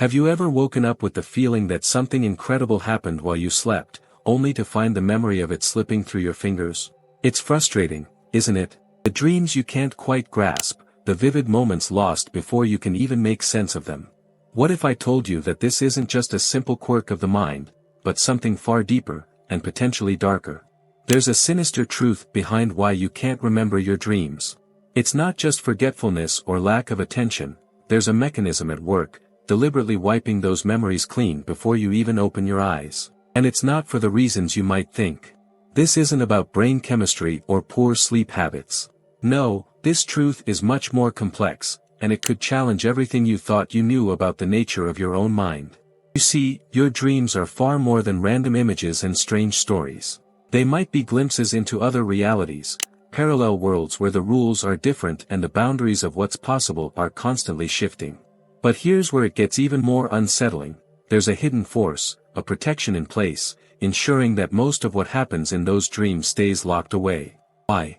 Have you ever woken up with the feeling that something incredible happened while you slept, only to find the memory of it slipping through your fingers? It's frustrating, isn't it? The dreams you can't quite grasp, the vivid moments lost before you can even make sense of them. What if I told you that this isn't just a simple quirk of the mind, but something far deeper, and potentially darker? There's a sinister truth behind why you can't remember your dreams. It's not just forgetfulness or lack of attention, there's a mechanism at work, deliberately wiping those memories clean before you even open your eyes. And it's not for the reasons you might think. This isn't about brain chemistry or poor sleep habits. No, this truth is much more complex, and it could challenge everything you thought you knew about the nature of your own mind. You see, your dreams are far more than random images and strange stories. They might be glimpses into other realities, parallel worlds where the rules are different and the boundaries of what's possible are constantly shifting. But here's where it gets even more unsettling. There's a hidden force, a protection in place, ensuring that most of what happens in those dreams stays locked away. Why?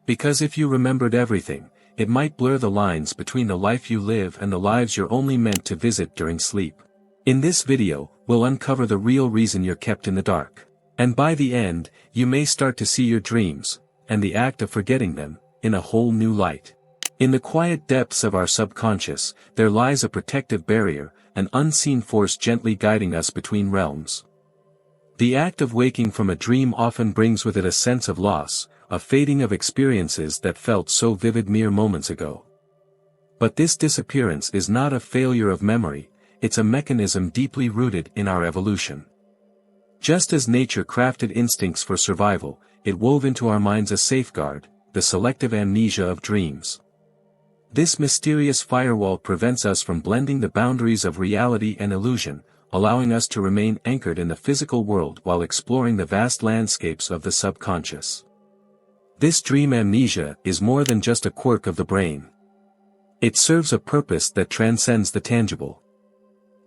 Because if you remembered everything, it might blur the lines between the life you live and the lives you're only meant to visit during sleep. In this video, we'll uncover the real reason you're kept in the dark. And by the end, you may start to see your dreams, and the act of forgetting them, in a whole new light. In the quiet depths of our subconscious, there lies a protective barrier, an unseen force gently guiding us between realms. The act of waking from a dream often brings with it a sense of loss, a fading of experiences that felt so vivid mere moments ago. But this disappearance is not a failure of memory, it's a mechanism deeply rooted in our evolution. Just as nature crafted instincts for survival, it wove into our minds a safeguard, the selective amnesia of dreams. This mysterious firewall prevents us from blending the boundaries of reality and illusion, allowing us to remain anchored in the physical world while exploring the vast landscapes of the subconscious. This dream amnesia is more than just a quirk of the brain. It serves a purpose that transcends the tangible.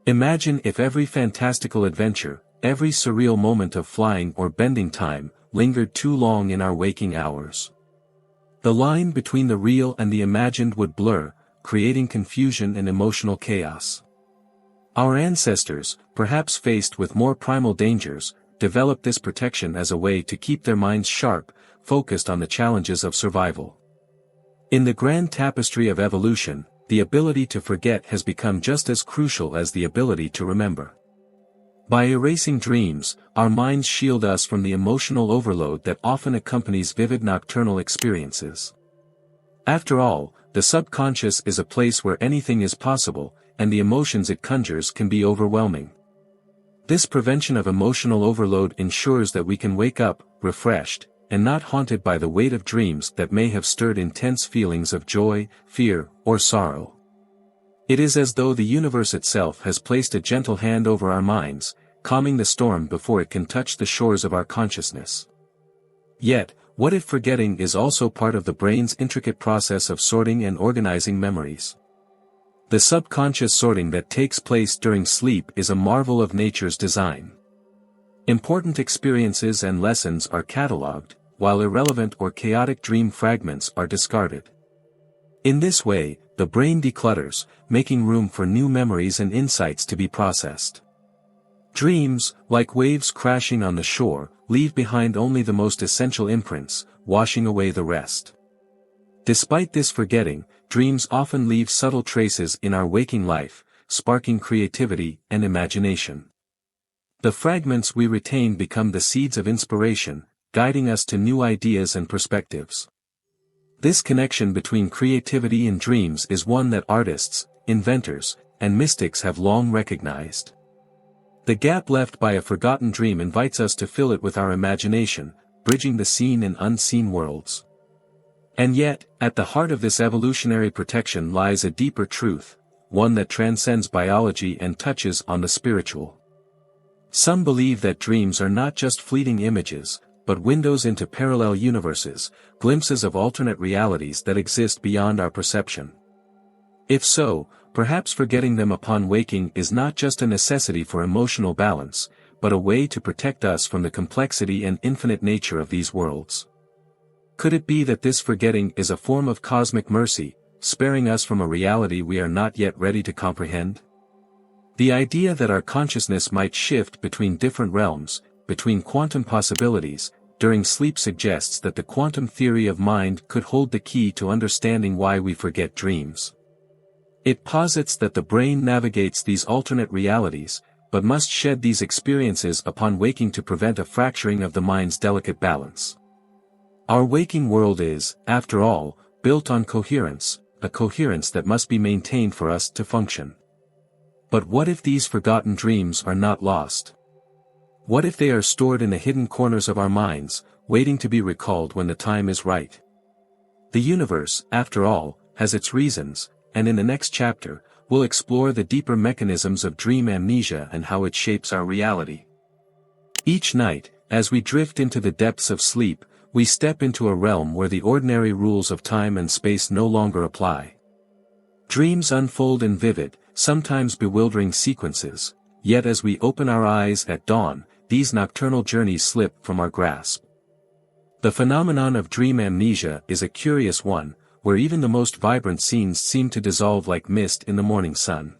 Imagine if every fantastical adventure, every surreal moment of flying or bending time, lingered too long in our waking hours. The line between the real and the imagined would blur, creating confusion and emotional chaos. Our ancestors, perhaps faced with more primal dangers, developed this protection as a way to keep their minds sharp, focused on the challenges of survival. In the grand tapestry of evolution, the ability to forget has become just as crucial as the ability to remember. By erasing dreams, our minds shield us from the emotional overload that often accompanies vivid nocturnal experiences. After all, the subconscious is a place where anything is possible, and the emotions it conjures can be overwhelming. This prevention of emotional overload ensures that we can wake up, refreshed, and not haunted by the weight of dreams that may have stirred intense feelings of joy, fear, or sorrow. It is as though the universe itself has placed a gentle hand over our minds, calming the storm before it can touch the shores of our consciousness. Yet, what if forgetting is also part of the brain's intricate process of sorting and organizing memories? The subconscious sorting that takes place during sleep is a marvel of nature's design. Important experiences and lessons are cataloged, while irrelevant or chaotic dream fragments are discarded. In this way, the brain declutters, making room for new memories and insights to be processed. Dreams, like waves crashing on the shore, leave behind only the most essential imprints, washing away the rest. Despite this forgetting, dreams often leave subtle traces in our waking life, sparking creativity and imagination. The fragments we retain become the seeds of inspiration, guiding us to new ideas and perspectives. This connection between creativity and dreams is one that artists, inventors, and mystics have long recognized. The gap left by a forgotten dream invites us to fill it with our imagination, bridging the seen and unseen worlds. And yet, at the heart of this evolutionary protection lies a deeper truth, one that transcends biology and touches on the spiritual. Some believe that dreams are not just fleeting images, but windows into parallel universes, glimpses of alternate realities that exist beyond our perception. If so, perhaps forgetting them upon waking is not just a necessity for emotional balance, but a way to protect us from the complexity and infinite nature of these worlds. Could it be that this forgetting is a form of cosmic mercy, sparing us from a reality we are not yet ready to comprehend? The idea that our consciousness might shift between different realms, between quantum possibilities, during sleep suggests that the quantum theory of mind could hold the key to understanding why we forget dreams. It posits that the brain navigates these alternate realities, but must shed these experiences upon waking to prevent a fracturing of the mind's delicate balance. Our waking world is, after all, built on coherence, a coherence that must be maintained for us to function. But what if these forgotten dreams are not lost? What if they are stored in the hidden corners of our minds, waiting to be recalled when the time is right? The universe, after all, has its reasons, and in the next chapter, we'll explore the deeper mechanisms of dream amnesia and how it shapes our reality. Each night, as we drift into the depths of sleep, we step into a realm where the ordinary rules of time and space no longer apply. Dreams unfold in vivid, sometimes bewildering sequences, yet as we open our eyes at dawn, these nocturnal journeys slip from our grasp. The phenomenon of dream amnesia is a curious one, where even the most vibrant scenes seem to dissolve like mist in the morning sun.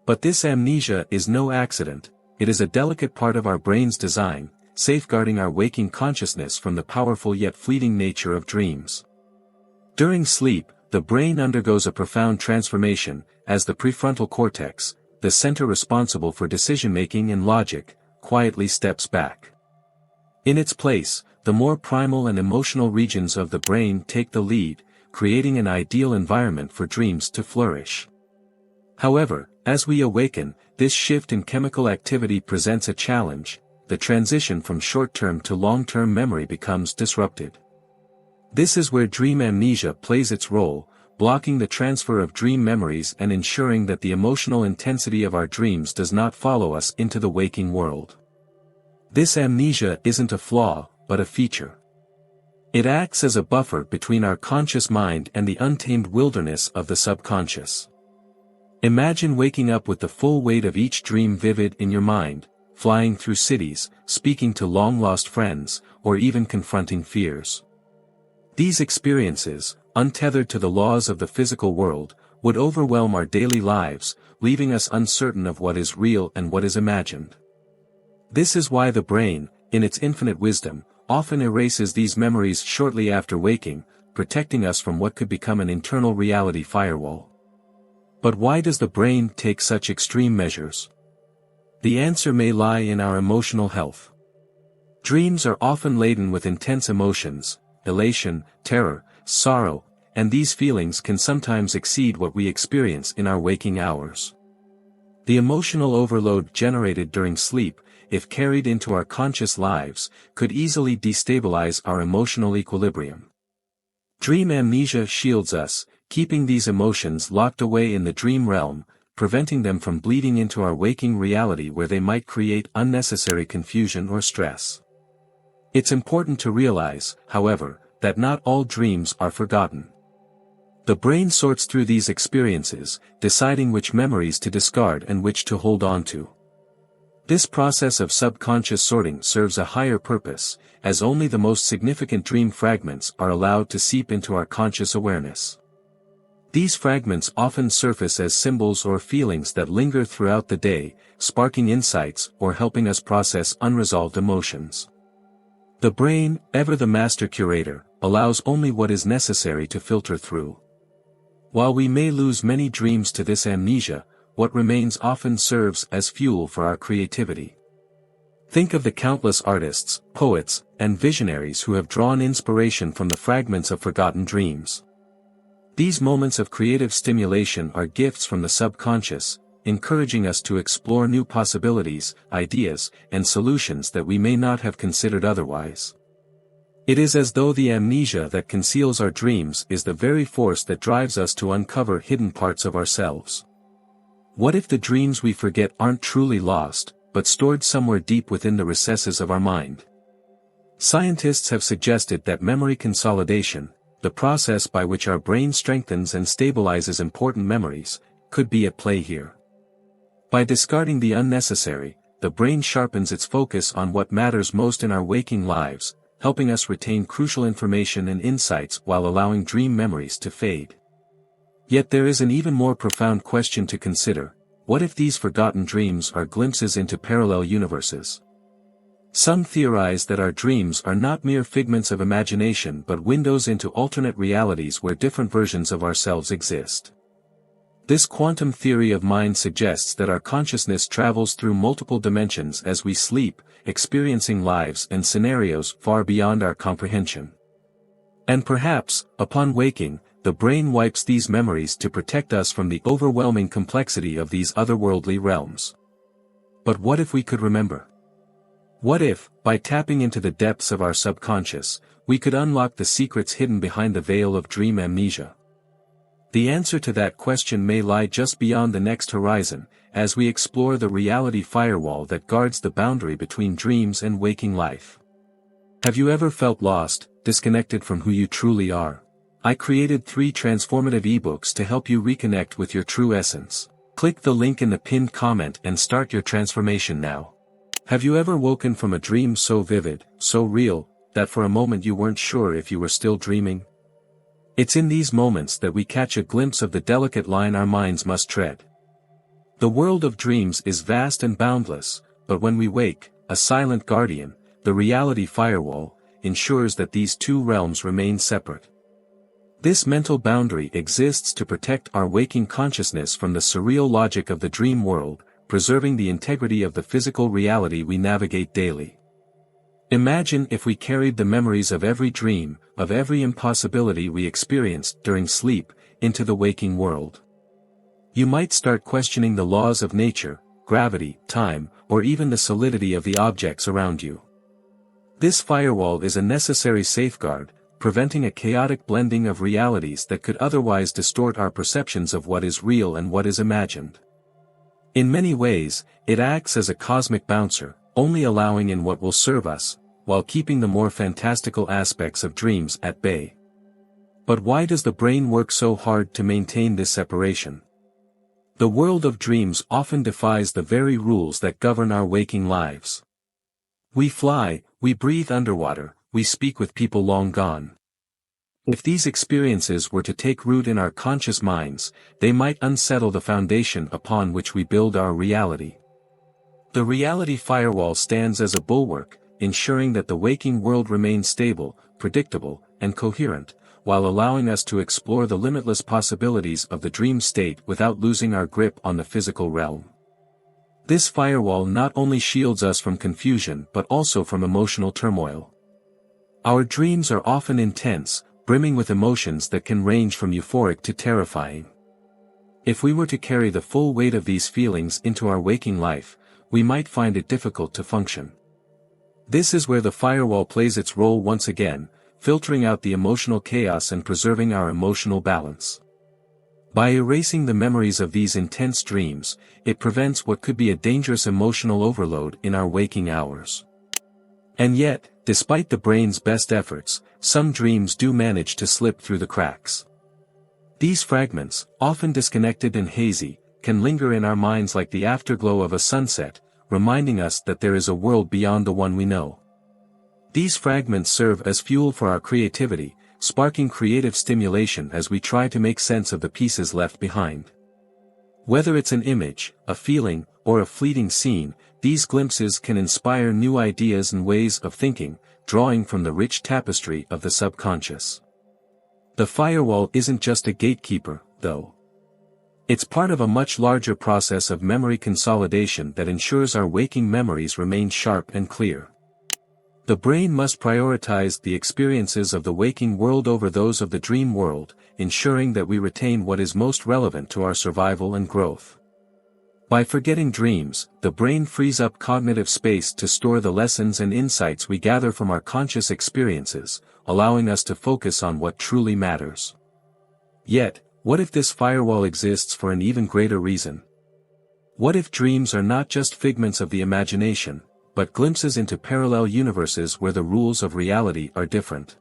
But this amnesia is no accident, it is a delicate part of our brain's design, safeguarding our waking consciousness from the powerful yet fleeting nature of dreams. During sleep, the brain undergoes a profound transformation, as the prefrontal cortex, the center responsible for decision-making and logic, quietly steps back. In its place, the more primal and emotional regions of the brain take the lead, creating an ideal environment for dreams to flourish. However, as we awaken, this shift in chemical activity presents a challenge. The transition from short-term to long-term memory becomes disrupted. This is where dream amnesia plays its role, blocking the transfer of dream memories and ensuring that the emotional intensity of our dreams does not follow us into the waking world. This amnesia isn't a flaw, but a feature. It acts as a buffer between our conscious mind and the untamed wilderness of the subconscious. Imagine waking up with the full weight of each dream vivid in your mind, flying through cities, speaking to long-lost friends, or even confronting fears. These experiences, untethered to the laws of the physical world, would overwhelm our daily lives, leaving us uncertain of what is real and what is imagined. This is why the brain, in its infinite wisdom, often erases these memories shortly after waking, protecting us from what could become an internal reality firewall. But why does the brain take such extreme measures? The answer may lie in our emotional health. Dreams are often laden with intense emotions, elation, terror, sorrow, and these feelings can sometimes exceed what we experience in our waking hours. The emotional overload generated during sleep, if carried into our conscious lives, could easily destabilize our emotional equilibrium. Dream amnesia shields us, keeping these emotions locked away in the dream realm, preventing them from bleeding into our waking reality where they might create unnecessary confusion or stress. It's important to realize, however, that not all dreams are forgotten. The brain sorts through these experiences, deciding which memories to discard and which to hold on to. This process of subconscious sorting serves a higher purpose, as only the most significant dream fragments are allowed to seep into our conscious awareness. These fragments often surface as symbols or feelings that linger throughout the day, sparking insights or helping us process unresolved emotions. The brain, ever the master curator, allows only what is necessary to filter through. While we may lose many dreams to this amnesia, what remains often serves as fuel for our creativity. Think of the countless artists, poets, and visionaries who have drawn inspiration from the fragments of forgotten dreams. These moments of creative stimulation are gifts from the subconscious, encouraging us to explore new possibilities, ideas, and solutions that we may not have considered otherwise. It is as though the amnesia that conceals our dreams is the very force that drives us to uncover hidden parts of ourselves. What if the dreams we forget aren't truly lost, but stored somewhere deep within the recesses of our mind? Scientists have suggested that memory consolidation, the process by which our brain strengthens and stabilizes important memories, could be at play here. By discarding the unnecessary, the brain sharpens its focus on what matters most in our waking lives, helping us retain crucial information and insights while allowing dream memories to fade. Yet there is an even more profound question to consider: what if these forgotten dreams are glimpses into parallel universes? Some theorize that our dreams are not mere figments of imagination but windows into alternate realities where different versions of ourselves exist. This quantum theory of mind suggests that our consciousness travels through multiple dimensions as we sleep, experiencing lives and scenarios far beyond our comprehension. And perhaps, upon waking, the brain wipes these memories to protect us from the overwhelming complexity of these otherworldly realms. But what if we could remember? What if, by tapping into the depths of our subconscious, we could unlock the secrets hidden behind the veil of dream amnesia? The answer to that question may lie just beyond the next horizon, as we explore the reality firewall that guards the boundary between dreams and waking life. Have you ever felt lost, disconnected from who you truly are? I created 3 transformative ebooks to help you reconnect with your true essence. Click the link in the pinned comment and start your transformation now. Have you ever woken from a dream so vivid, so real, that for a moment you weren't sure if you were still dreaming? It's in these moments that we catch a glimpse of the delicate line our minds must tread. The world of dreams is vast and boundless, but when we wake, a silent guardian, the reality firewall, ensures that these two realms remain separate. This mental boundary exists to protect our waking consciousness from the surreal logic of the dream world, preserving the integrity of the physical reality we navigate daily. Imagine if we carried the memories of every dream, of every impossibility we experienced during sleep, into the waking world. You might start questioning the laws of nature, gravity, time, or even the solidity of the objects around you. This firewall is a necessary safeguard, preventing a chaotic blending of realities that could otherwise distort our perceptions of what is real and what is imagined. In many ways, it acts as a cosmic bouncer, only allowing in what will serve us, while keeping the more fantastical aspects of dreams at bay. But why does the brain work so hard to maintain this separation? The world of dreams often defies the very rules that govern our waking lives. We fly, we breathe underwater, we speak with people long gone. If these experiences were to take root in our conscious minds, they might unsettle the foundation upon which we build our reality. The reality firewall stands as a bulwark, ensuring that the waking world remains stable, predictable, and coherent, while allowing us to explore the limitless possibilities of the dream state without losing our grip on the physical realm. This firewall not only shields us from confusion but also from emotional turmoil. Our dreams are often intense, brimming with emotions that can range from euphoric to terrifying. If we were to carry the full weight of these feelings into our waking life, we might find it difficult to function. This is where the firewall plays its role once again, filtering out the emotional chaos and preserving our emotional balance. By erasing the memories of these intense dreams, it prevents what could be a dangerous emotional overload in our waking hours. And yet, despite the brain's best efforts, some dreams do manage to slip through the cracks. These fragments, often disconnected and hazy, can linger in our minds like the afterglow of a sunset, reminding us that there is a world beyond the one we know. These fragments serve as fuel for our creativity, sparking creative stimulation as we try to make sense of the pieces left behind. Whether it's an image, a feeling, or a fleeting scene, these glimpses can inspire new ideas and ways of thinking, drawing from the rich tapestry of the subconscious. The firewall isn't just a gatekeeper, though. It's part of a much larger process of memory consolidation that ensures our waking memories remain sharp and clear. The brain must prioritize the experiences of the waking world over those of the dream world, ensuring that we retain what is most relevant to our survival and growth. By forgetting dreams, the brain frees up cognitive space to store the lessons and insights we gather from our conscious experiences, allowing us to focus on what truly matters. Yet, what if this firewall exists for an even greater reason? What if dreams are not just figments of the imagination, but glimpses into parallel universes where the rules of reality are different?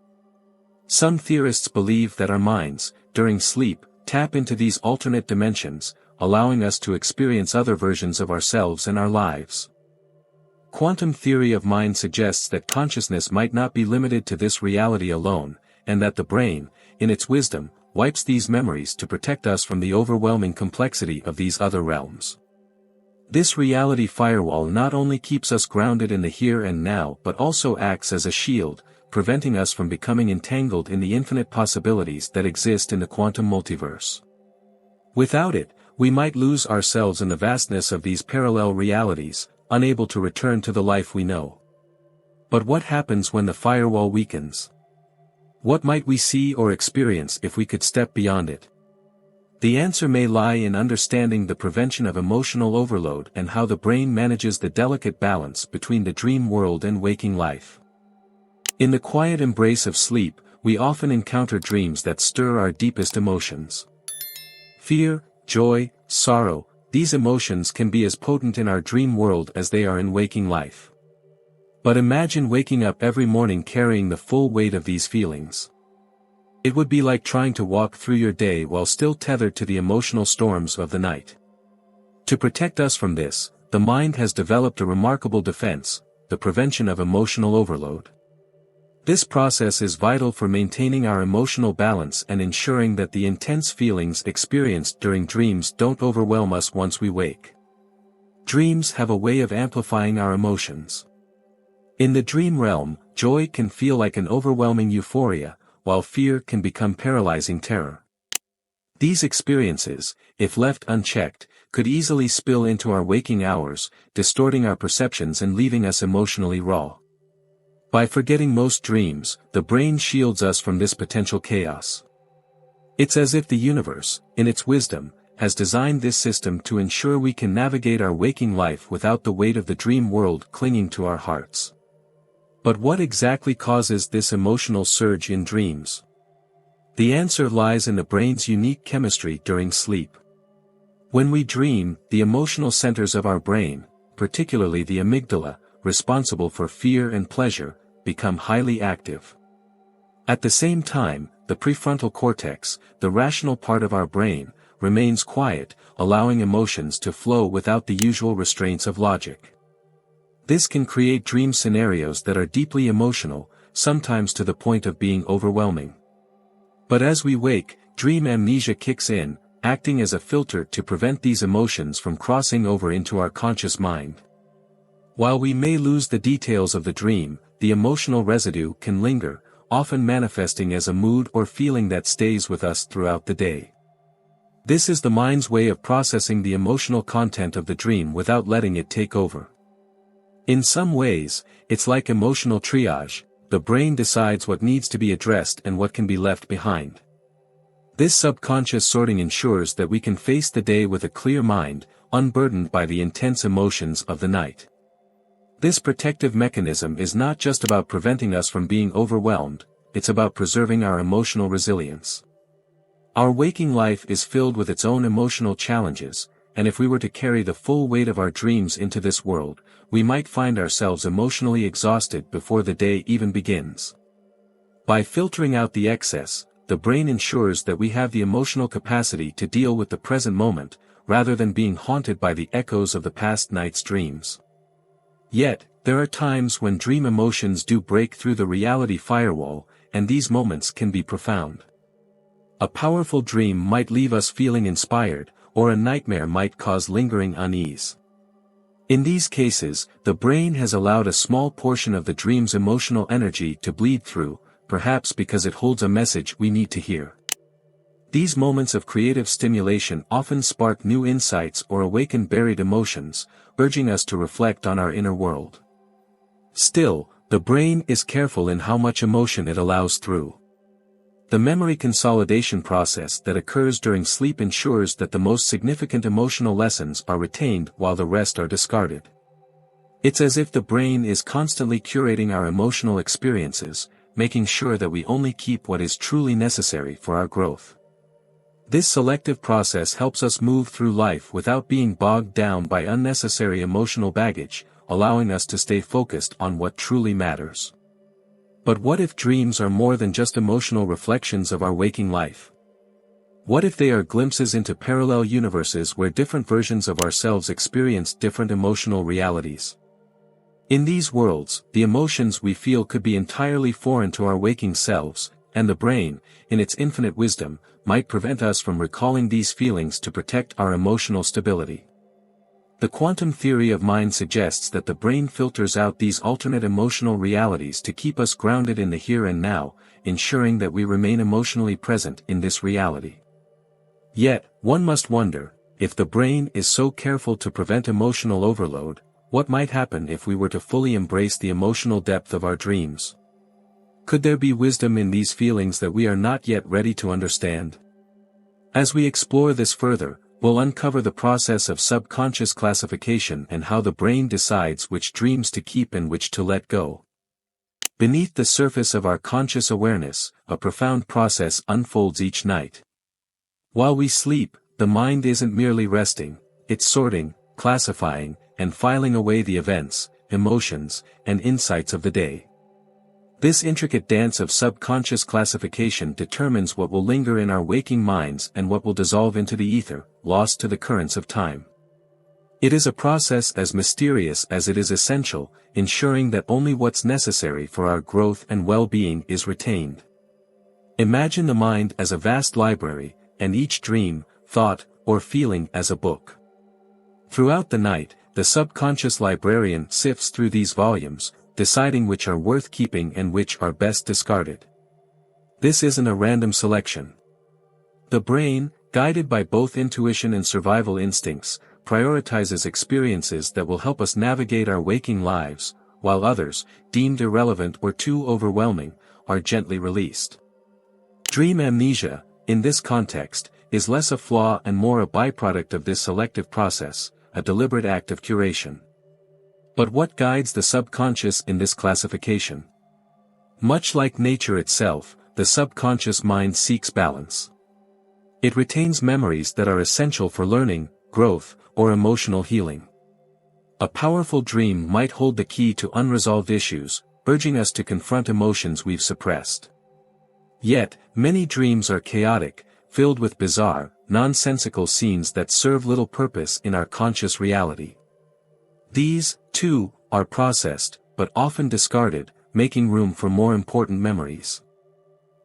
Some theorists believe that our minds, during sleep, tap into these alternate dimensions, allowing us to experience other versions of ourselves and our lives. Quantum theory of mind suggests that consciousness might not be limited to this reality alone, and that the brain, in its wisdom, wipes these memories to protect us from the overwhelming complexity of these other realms. This reality firewall not only keeps us grounded in the here and now but also acts as a shield, preventing us from becoming entangled in the infinite possibilities that exist in the quantum multiverse. Without it, we might lose ourselves in the vastness of these parallel realities, unable to return to the life we know. But what happens when the firewall weakens? What might we see or experience if we could step beyond it? The answer may lie in understanding the prevention of emotional overload and how the brain manages the delicate balance between the dream world and waking life. In the quiet embrace of sleep, we often encounter dreams that stir our deepest emotions. Fear, joy, sorrow, these emotions can be as potent in our dream world as they are in waking life. But imagine waking up every morning carrying the full weight of these feelings. It would be like trying to walk through your day while still tethered to the emotional storms of the night. To protect us from this, the mind has developed a remarkable defense, the prevention of emotional overload. This process is vital for maintaining our emotional balance and ensuring that the intense feelings experienced during dreams don't overwhelm us once we wake. Dreams have a way of amplifying our emotions. In the dream realm, joy can feel like an overwhelming euphoria, while fear can become paralyzing terror. These experiences, if left unchecked, could easily spill into our waking hours, distorting our perceptions and leaving us emotionally raw. By forgetting most dreams, the brain shields us from this potential chaos. It's as if the universe, in its wisdom, has designed this system to ensure we can navigate our waking life without the weight of the dream world clinging to our hearts. But what exactly causes this emotional surge in dreams? The answer lies in the brain's unique chemistry during sleep. When we dream, the emotional centers of our brain, particularly the amygdala, responsible for fear and pleasure, become highly active. At the same time, the prefrontal cortex, the rational part of our brain, remains quiet, allowing emotions to flow without the usual restraints of logic. This can create dream scenarios that are deeply emotional, sometimes to the point of being overwhelming. But as we wake, dream amnesia kicks in, acting as a filter to prevent these emotions from crossing over into our conscious mind. While we may lose the details of the dream, the emotional residue can linger, often manifesting as a mood or feeling that stays with us throughout the day. This is the mind's way of processing the emotional content of the dream without letting it take over. In some ways, it's like emotional triage. The brain decides what needs to be addressed and what can be left behind. This subconscious sorting ensures that we can face the day with a clear mind, unburdened by the intense emotions of the night. This protective mechanism is not just about preventing us from being overwhelmed, it's about preserving our emotional resilience. Our waking life is filled with its own emotional challenges, and if we were to carry the full weight of our dreams into this world, we might find ourselves emotionally exhausted before the day even begins. By filtering out the excess, the brain ensures that we have the emotional capacity to deal with the present moment, rather than being haunted by the echoes of the past night's dreams. Yet, there are times when dream emotions do break through the reality firewall, and these moments can be profound. A powerful dream might leave us feeling inspired, or a nightmare might cause lingering unease. In these cases, the brain has allowed a small portion of the dream's emotional energy to bleed through, perhaps because it holds a message we need to hear. These moments of creative stimulation often spark new insights or awaken buried emotions, urging us to reflect on our inner world. Still, the brain is careful in how much emotion it allows through. The memory consolidation process that occurs during sleep ensures that the most significant emotional lessons are retained while the rest are discarded. It's as if the brain is constantly curating our emotional experiences, making sure that we only keep what is truly necessary for our growth. This selective process helps us move through life without being bogged down by unnecessary emotional baggage, allowing us to stay focused on what truly matters. But what if dreams are more than just emotional reflections of our waking life? What if they are glimpses into parallel universes where different versions of ourselves experience different emotional realities? In these worlds, the emotions we feel could be entirely foreign to our waking selves, and the brain, in its infinite wisdom, might prevent us from recalling these feelings to protect our emotional stability. The quantum theory of mind suggests that the brain filters out these alternate emotional realities to keep us grounded in the here and now, ensuring that we remain emotionally present in this reality. Yet, one must wonder, if the brain is so careful to prevent emotional overload, what might happen if we were to fully embrace the emotional depth of our dreams? Could there be wisdom in these feelings that we are not yet ready to understand? As we explore this further, we'll uncover the process of subconscious classification and how the brain decides which dreams to keep and which to let go. Beneath the surface of our conscious awareness, a profound process unfolds each night. While we sleep, the mind isn't merely resting, it's sorting, classifying, and filing away the events, emotions, and insights of the day. This intricate dance of subconscious classification determines what will linger in our waking minds and what will dissolve into the ether, lost to the currents of time. It is a process as mysterious as it is essential, ensuring that only what's necessary for our growth and well-being is retained. Imagine the mind as a vast library, and each dream, thought, or feeling as a book. Throughout the night, the subconscious librarian sifts through these volumes, deciding which are worth keeping and which are best discarded. This isn't a random selection. The brain, guided by both intuition and survival instincts, prioritizes experiences that will help us navigate our waking lives, while others, deemed irrelevant or too overwhelming, are gently released. Dream amnesia, in this context, is less a flaw and more a byproduct of this selective process, a deliberate act of curation. But what guides the subconscious in this classification? Much like nature itself, the subconscious mind seeks balance. It retains memories that are essential for learning, growth, or emotional healing. A powerful dream might hold the key to unresolved issues, urging us to confront emotions we've suppressed. Yet, many dreams are chaotic, filled with bizarre, nonsensical scenes that serve little purpose in our conscious reality. These, too, are processed, but often discarded, making room for more important memories.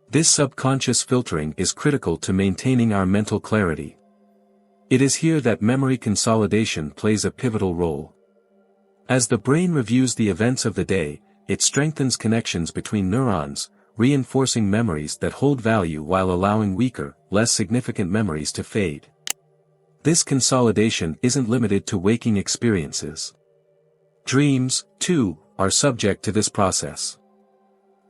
This subconscious filtering is critical to maintaining our mental clarity. It is here that memory consolidation plays a pivotal role. As the brain reviews the events of the day, it strengthens connections between neurons, reinforcing memories that hold value while allowing weaker, less significant memories to fade. This consolidation isn't limited to waking experiences. Dreams, too, are subject to this process.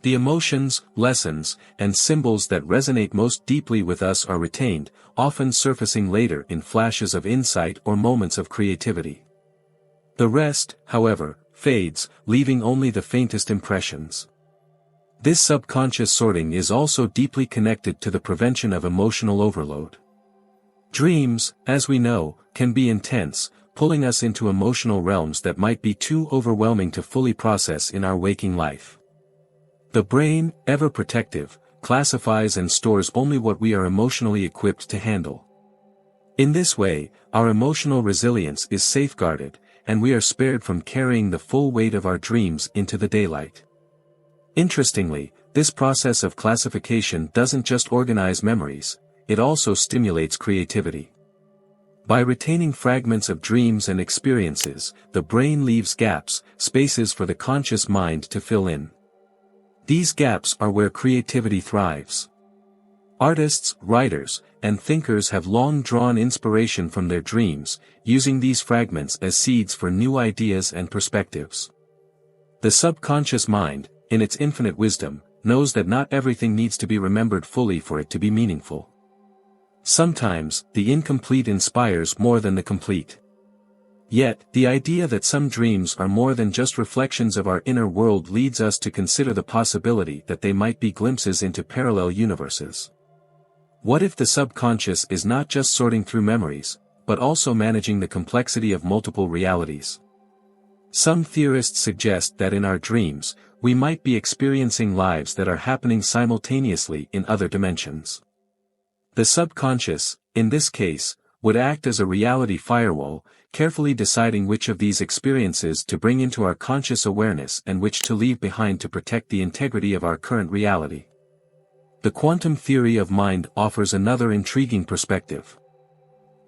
The emotions, lessons, and symbols that resonate most deeply with us are retained, often surfacing later in flashes of insight or moments of creativity. The rest, however, fades, leaving only the faintest impressions. This subconscious sorting is also deeply connected to the prevention of emotional overload. Dreams, as we know, can be intense, pulling us into emotional realms that might be too overwhelming to fully process in our waking life. The brain, ever protective, classifies and stores only what we are emotionally equipped to handle. In this way, our emotional resilience is safeguarded, and we are spared from carrying the full weight of our dreams into the daylight. Interestingly, this process of classification doesn't just organize memories, it also stimulates creativity. By retaining fragments of dreams and experiences, the brain leaves gaps, spaces for the conscious mind to fill in. These gaps are where creativity thrives. Artists, writers, and thinkers have long drawn inspiration from their dreams, using these fragments as seeds for new ideas and perspectives. The subconscious mind, in its infinite wisdom, knows that not everything needs to be remembered fully for it to be meaningful. Sometimes, the incomplete inspires more than the complete. Yet, the idea that some dreams are more than just reflections of our inner world leads us to consider the possibility that they might be glimpses into parallel universes. What if the subconscious is not just sorting through memories, but also managing the complexity of multiple realities? Some theorists suggest that in our dreams, we might be experiencing lives that are happening simultaneously in other dimensions. The subconscious, in this case, would act as a reality firewall, carefully deciding which of these experiences to bring into our conscious awareness and which to leave behind to protect the integrity of our current reality. The quantum theory of mind offers another intriguing perspective.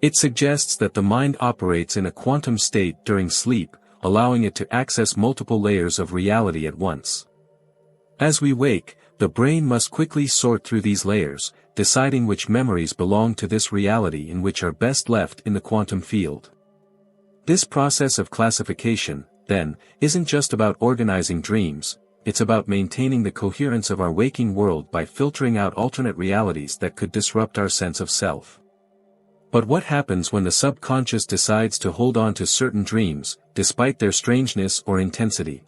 It suggests that the mind operates in a quantum state during sleep, allowing it to access multiple layers of reality at once. As we wake, the brain must quickly sort through these layers, deciding which memories belong to this reality and which are best left in the quantum field. This process of classification, then, isn't just about organizing dreams, it's about maintaining the coherence of our waking world by filtering out alternate realities that could disrupt our sense of self. But what happens when the subconscious decides to hold on to certain dreams, despite their strangeness or intensity?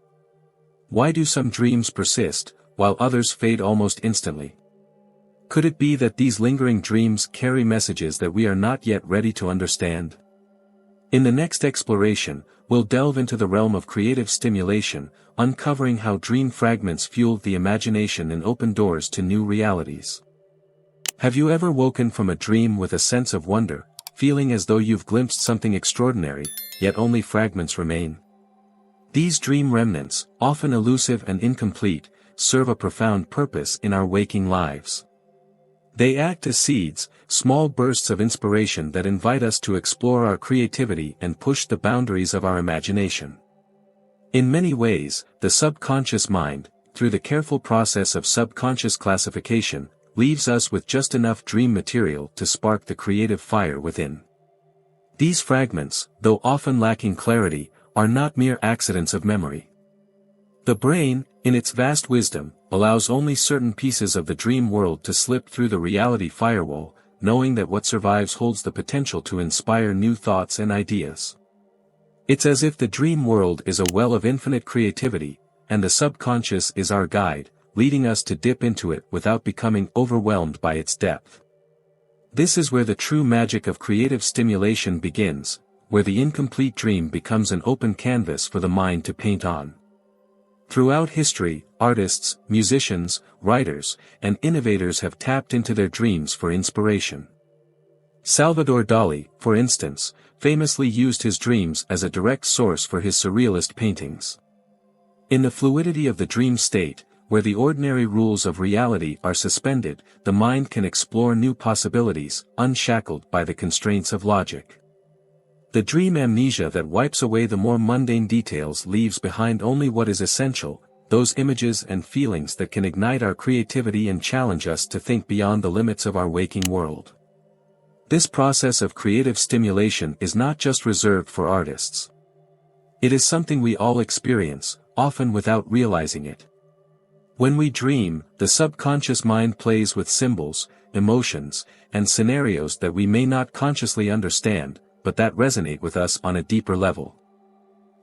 Why do some dreams persist, while others fade almost instantly? Could it be that these lingering dreams carry messages that we are not yet ready to understand? In the next exploration, we'll delve into the realm of creative stimulation, uncovering how dream fragments fuel the imagination and open doors to new realities. Have you ever woken from a dream with a sense of wonder, feeling as though you've glimpsed something extraordinary, yet only fragments remain? These dream remnants, often elusive and incomplete, serve a profound purpose in our waking lives. They act as seeds, small bursts of inspiration that invite us to explore our creativity and push the boundaries of our imagination. In many ways, the subconscious mind, through the careful process of subconscious classification, leaves us with just enough dream material to spark the creative fire within. These fragments, though often lacking clarity, are not mere accidents of memory. The brain, in its vast wisdom, allows only certain pieces of the dream world to slip through the reality firewall, knowing that what survives holds the potential to inspire new thoughts and ideas. It's as if the dream world is a well of infinite creativity, and the subconscious is our guide, leading us to dip into it without becoming overwhelmed by its depth. This is where the true magic of creative stimulation begins, where the incomplete dream becomes an open canvas for the mind to paint on. Throughout history, artists, musicians, writers, and innovators have tapped into their dreams for inspiration. Salvador Dali, for instance, famously used his dreams as a direct source for his surrealist paintings. In the fluidity of the dream state, where the ordinary rules of reality are suspended, the mind can explore new possibilities, unshackled by the constraints of logic. The dream amnesia that wipes away the more mundane details leaves behind only what is essential, those images and feelings that can ignite our creativity and challenge us to think beyond the limits of our waking world. This process of creative stimulation is not just reserved for artists. It is something we all experience, often without realizing it. When we dream, the subconscious mind plays with symbols, emotions, and scenarios that we may not consciously understand, but that resonate with us on a deeper level.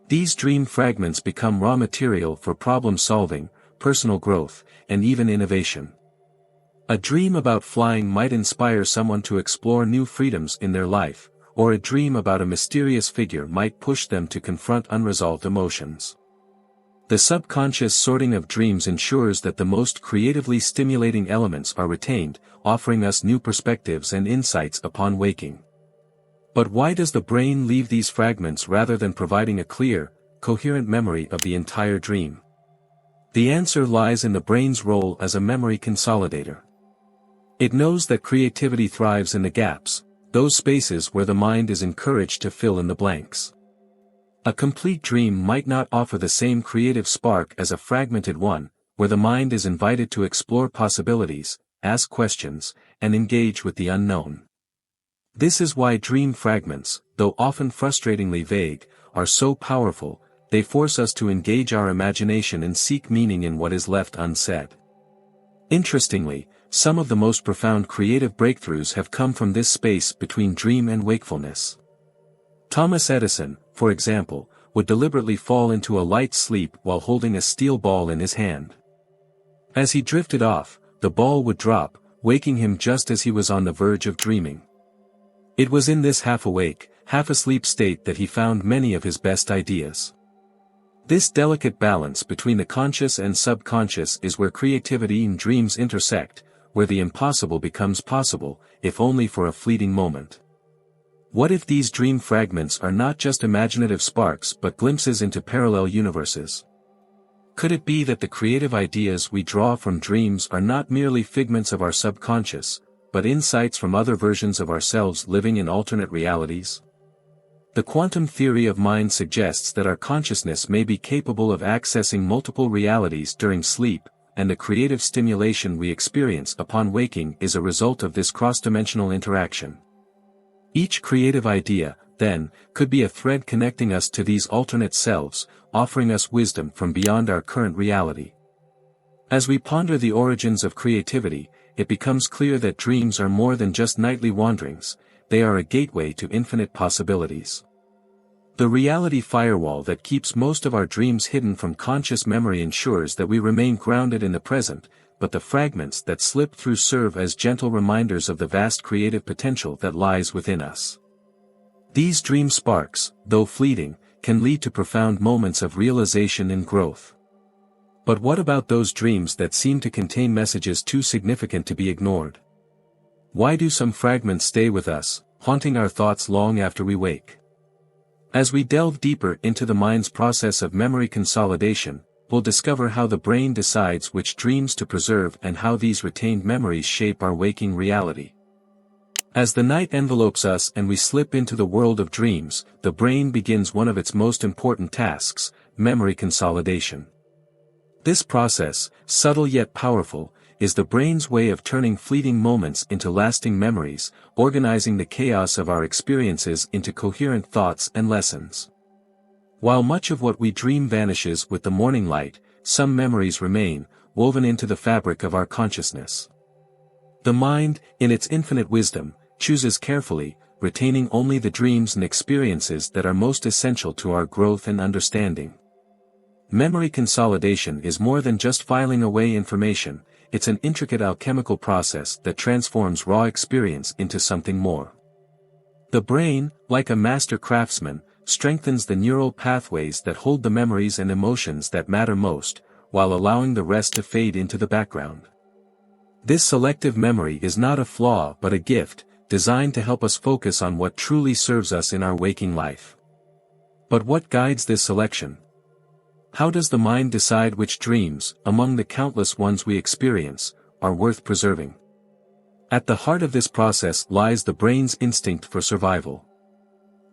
These dream fragments become raw material for problem solving, personal growth, and even innovation. A dream about flying might inspire someone to explore new freedoms in their life, or a dream about a mysterious figure might push them to confront unresolved emotions. The subconscious sorting of dreams ensures that the most creatively stimulating elements are retained, offering us new perspectives and insights upon waking. But why does the brain leave these fragments rather than providing a clear, coherent memory of the entire dream? The answer lies in the brain's role as a memory consolidator. It knows that creativity thrives in the gaps, those spaces where the mind is encouraged to fill in the blanks. A complete dream might not offer the same creative spark as a fragmented one, where the mind is invited to explore possibilities, ask questions, and engage with the unknown. This is why dream fragments, though often frustratingly vague, are so powerful. They force us to engage our imagination and seek meaning in what is left unsaid. Interestingly, some of the most profound creative breakthroughs have come from this space between dream and wakefulness. Thomas Edison, for example, would deliberately fall into a light sleep while holding a steel ball in his hand. As he drifted off, the ball would drop, waking him just as he was on the verge of dreaming. It was in this half-awake, half-asleep state that he found many of his best ideas. This delicate balance between the conscious and subconscious is where creativity and dreams intersect, where the impossible becomes possible, if only for a fleeting moment. What if these dream fragments are not just imaginative sparks but glimpses into parallel universes? Could it be that the creative ideas we draw from dreams are not merely figments of our subconscious, but insights from other versions of ourselves living in alternate realities? The quantum theory of mind suggests that our consciousness may be capable of accessing multiple realities during sleep, and the creative stimulation we experience upon waking is a result of this cross-dimensional interaction. Each creative idea, then, could be a thread connecting us to these alternate selves, offering us wisdom from beyond our current reality. As we ponder the origins of creativity, it becomes clear that dreams are more than just nightly wanderings, they are a gateway to infinite possibilities. The reality firewall that keeps most of our dreams hidden from conscious memory ensures that we remain grounded in the present, but the fragments that slip through serve as gentle reminders of the vast creative potential that lies within us. These dream sparks, though fleeting, can lead to profound moments of realization and growth. But what about those dreams that seem to contain messages too significant to be ignored? Why do some fragments stay with us, haunting our thoughts long after we wake? As we delve deeper into the mind's process of memory consolidation, we'll discover how the brain decides which dreams to preserve and how these retained memories shape our waking reality. As the night envelopes us and we slip into the world of dreams, the brain begins one of its most important tasks, memory consolidation. This process, subtle yet powerful, is the brain's way of turning fleeting moments into lasting memories, organizing the chaos of our experiences into coherent thoughts and lessons. While much of what we dream vanishes with the morning light, some memories remain, woven into the fabric of our consciousness. The mind, in its infinite wisdom, chooses carefully, retaining only the dreams and experiences that are most essential to our growth and understanding. Memory consolidation is more than just filing away information, it's an intricate alchemical process that transforms raw experience into something more. The brain, like a master craftsman, strengthens the neural pathways that hold the memories and emotions that matter most, while allowing the rest to fade into the background. This selective memory is not a flaw but a gift, designed to help us focus on what truly serves us in our waking life. But what guides this selection? How does the mind decide which dreams, among the countless ones we experience, are worth preserving? At the heart of this process lies the brain's instinct for survival.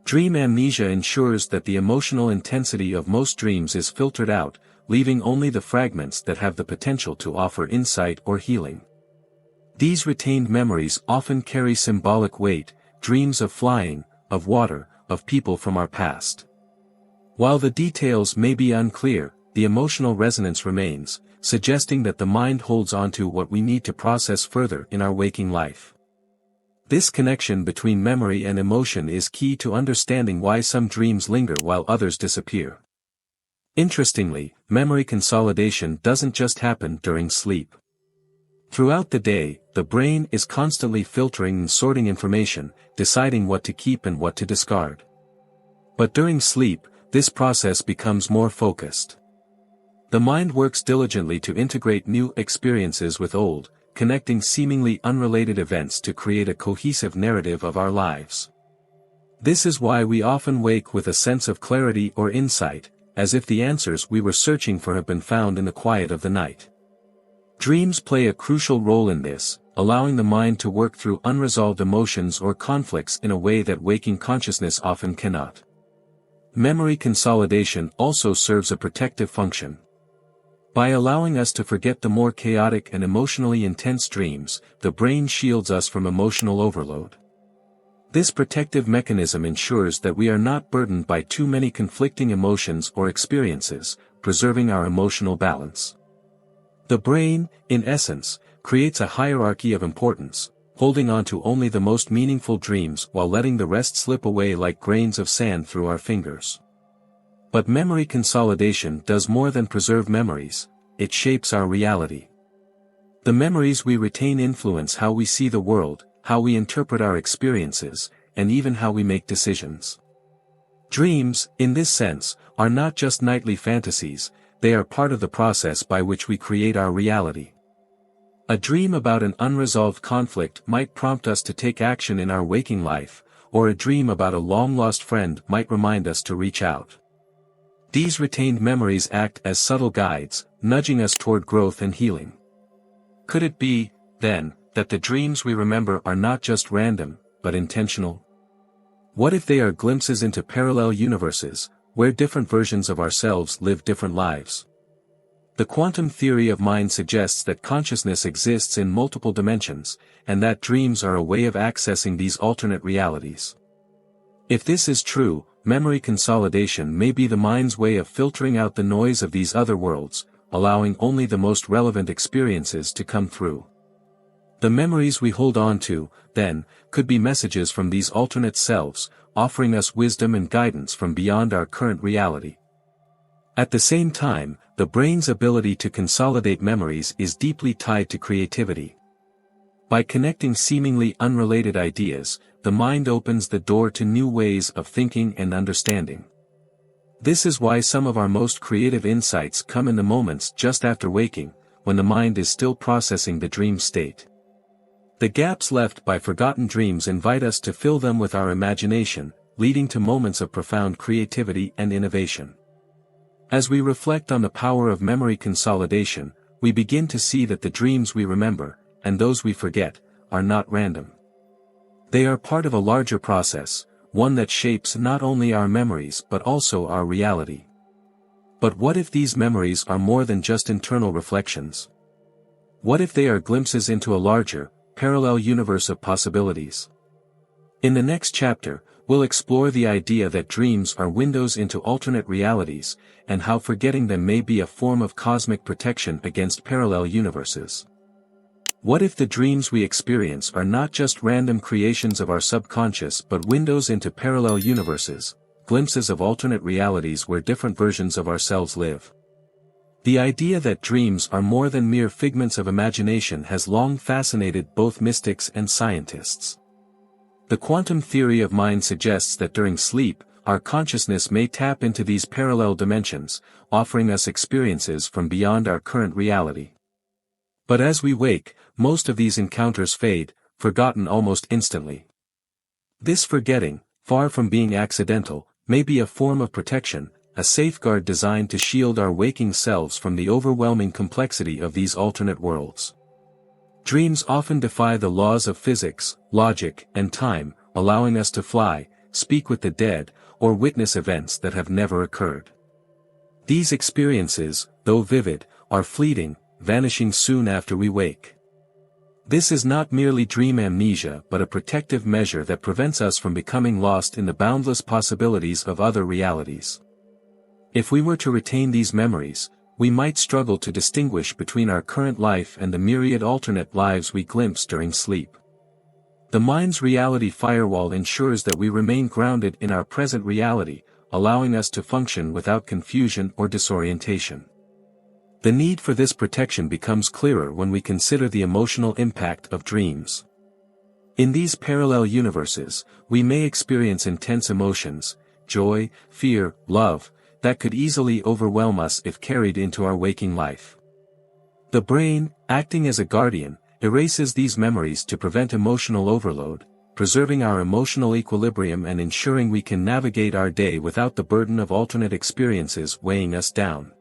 Dream amnesia ensures that the emotional intensity of most dreams is filtered out, leaving only the fragments that have the potential to offer insight or healing. These retained memories often carry symbolic weight, dreams of flying, of water, of people from our past. While the details may be unclear, the emotional resonance remains, suggesting that the mind holds onto what we need to process further in our waking life. This connection between memory and emotion is key to understanding why some dreams linger while others disappear. Interestingly, memory consolidation doesn't just happen during sleep. Throughout the day, the brain is constantly filtering and sorting information, deciding what to keep and what to discard. But during sleep, this process becomes more focused. The mind works diligently to integrate new experiences with old, connecting seemingly unrelated events to create a cohesive narrative of our lives. This is why we often wake with a sense of clarity or insight, as if the answers we were searching for have been found in the quiet of the night. Dreams play a crucial role in this, allowing the mind to work through unresolved emotions or conflicts in a way that waking consciousness often cannot. Memory consolidation also serves a protective function. By allowing us to forget the more chaotic and emotionally intense dreams, the brain shields us from emotional overload. This protective mechanism ensures that we are not burdened by too many conflicting emotions or experiences, preserving our emotional balance. The brain, in essence, creates a hierarchy of importance, holding on to only the most meaningful dreams while letting the rest slip away like grains of sand through our fingers. But memory consolidation does more than preserve memories, it shapes our reality. The memories we retain influence how we see the world, how we interpret our experiences, and even how we make decisions. Dreams, in this sense, are not just nightly fantasies, they are part of the process by which we create our reality. A dream about an unresolved conflict might prompt us to take action in our waking life, or a dream about a long-lost friend might remind us to reach out. These retained memories act as subtle guides, nudging us toward growth and healing. Could it be, then, that the dreams we remember are not just random, but intentional? What if they are glimpses into parallel universes, where different versions of ourselves live different lives? The quantum theory of mind suggests that consciousness exists in multiple dimensions, and that dreams are a way of accessing these alternate realities. If this is true, memory consolidation may be the mind's way of filtering out the noise of these other worlds, allowing only the most relevant experiences to come through. The memories we hold on to, then, could be messages from these alternate selves, offering us wisdom and guidance from beyond our current reality. At the same time, the brain's ability to consolidate memories is deeply tied to creativity. By connecting seemingly unrelated ideas, the mind opens the door to new ways of thinking and understanding. This is why some of our most creative insights come in the moments just after waking, when the mind is still processing the dream state. The gaps left by forgotten dreams invite us to fill them with our imagination, leading to moments of profound creativity and innovation. As we reflect on the power of memory consolidation, we begin to see that the dreams we remember, and those we forget, are not random. They are part of a larger process, one that shapes not only our memories but also our reality. But what if these memories are more than just internal reflections? What if they are glimpses into a larger, parallel universe of possibilities? In the next chapter, we'll explore the idea that dreams are windows into alternate realities, and how forgetting them may be a form of cosmic protection against parallel universes. What if the dreams we experience are not just random creations of our subconscious but windows into parallel universes, glimpses of alternate realities where different versions of ourselves live? The idea that dreams are more than mere figments of imagination has long fascinated both mystics and scientists. The quantum theory of mind suggests that during sleep, our consciousness may tap into these parallel dimensions, offering us experiences from beyond our current reality. But as we wake, most of these encounters fade, forgotten almost instantly. This forgetting, far from being accidental, may be a form of protection, a safeguard designed to shield our waking selves from the overwhelming complexity of these alternate worlds. Dreams often defy the laws of physics, logic, and time, allowing us to fly, speak with the dead, or witness events that have never occurred. These experiences, though vivid, are fleeting, vanishing soon after we wake. This is not merely dream amnesia but a protective measure that prevents us from becoming lost in the boundless possibilities of other realities. If we were to retain these memories, we might struggle to distinguish between our current life and the myriad alternate lives we glimpse during sleep. The mind's reality firewall ensures that we remain grounded in our present reality, allowing us to function without confusion or disorientation. The need for this protection becomes clearer when we consider the emotional impact of dreams. In these parallel universes, we may experience intense emotions, joy, fear, love, that could easily overwhelm us if carried into our waking life. The brain, acting as a guardian, erases these memories to prevent emotional overload, preserving our emotional equilibrium and ensuring we can navigate our day without the burden of alternate experiences weighing us down.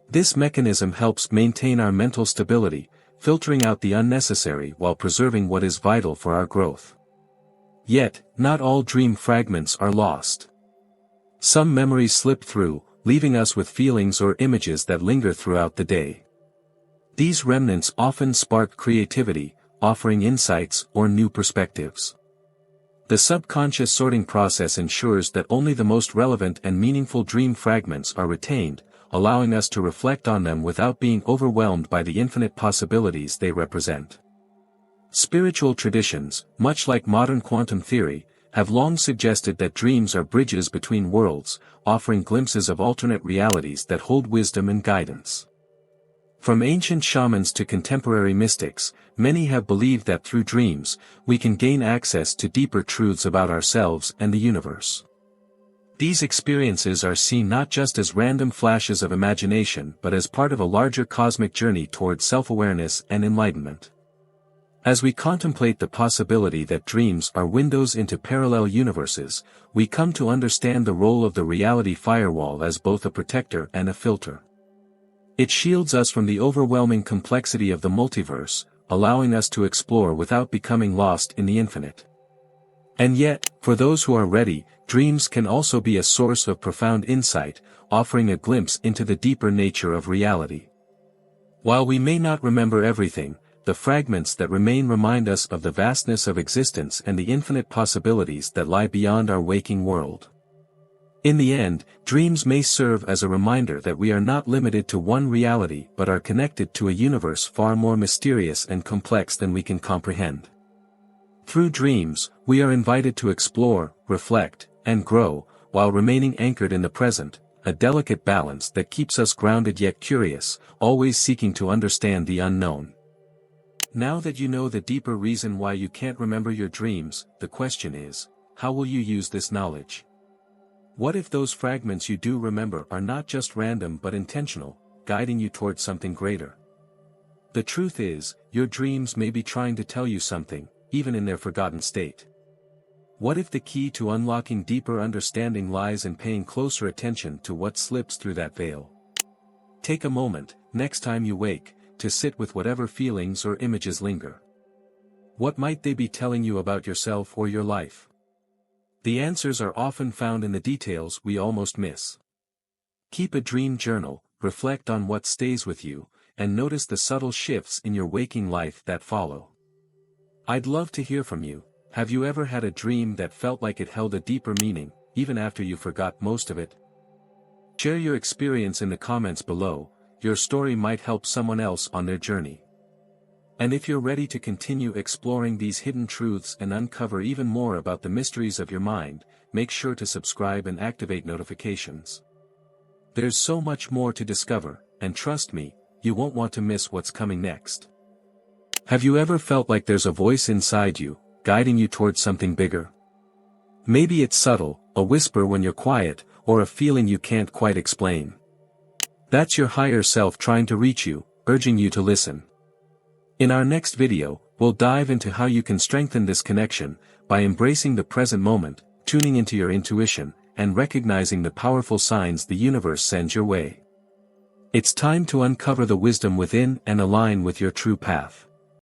This mechanism helps maintain our mental stability, filtering out the unnecessary while preserving what is vital for our growth. Yet, not all dream fragments are lost. Some memories slip through, leaving us with feelings or images that linger throughout the day. These remnants often spark creativity, offering insights or new perspectives. The subconscious sorting process ensures that only the most relevant and meaningful dream fragments are retained, allowing us to reflect on them without being overwhelmed by the infinite possibilities they represent. Spiritual traditions, much like modern quantum theory, have long suggested that dreams are bridges between worlds, offering glimpses of alternate realities that hold wisdom and guidance. From ancient shamans to contemporary mystics, many have believed that through dreams, we can gain access to deeper truths about ourselves and the universe. These experiences are seen not just as random flashes of imagination but as part of a larger cosmic journey toward self-awareness and enlightenment. As we contemplate the possibility that dreams are windows into parallel universes, we come to understand the role of the reality firewall as both a protector and a filter. It shields us from the overwhelming complexity of the multiverse, allowing us to explore without becoming lost in the infinite. And yet, for those who are ready, dreams can also be a source of profound insight, offering a glimpse into the deeper nature of reality. While we may not remember everything, the fragments that remain remind us of the vastness of existence and the infinite possibilities that lie beyond our waking world. In the end, dreams may serve as a reminder that we are not limited to one reality but are connected to a universe far more mysterious and complex than we can comprehend. Through dreams, we are invited to explore, reflect, and grow, while remaining anchored in the present, a delicate balance that keeps us grounded yet curious, always seeking to understand the unknown. Now that you know the deeper reason why you can't remember your dreams, the question is, how will you use this knowledge? What if those fragments you do remember are not just random but intentional, guiding you towards something greater? The truth is, your dreams may be trying to tell you something, even in their forgotten state. What if the key to unlocking deeper understanding lies in paying closer attention to what slips through that veil? Take a moment, next time you wake, to sit with whatever feelings or images linger. What might they be telling you about yourself or your life? The answers are often found in the details we almost miss. Keep a dream journal, reflect on what stays with you, and notice the subtle shifts in your waking life that follow. I'd love to hear from you. Have you ever had a dream that felt like it held a deeper meaning, even after you forgot most of it? Share your experience in the comments below. Your story might help someone else on their journey. And if you're ready to continue exploring these hidden truths and uncover even more about the mysteries of your mind, make sure to subscribe and activate notifications. There's so much more to discover, and trust me, you won't want to miss what's coming next. Have you ever felt like there's a voice inside you, guiding you towards something bigger? Maybe it's subtle, a whisper when you're quiet, or a feeling you can't quite explain. That's your higher self trying to reach you, urging you to listen. In our next video, we'll dive into how you can strengthen this connection, by embracing the present moment, tuning into your intuition, and recognizing the powerful signs the universe sends your way. It's time to uncover the wisdom within and align with your true path.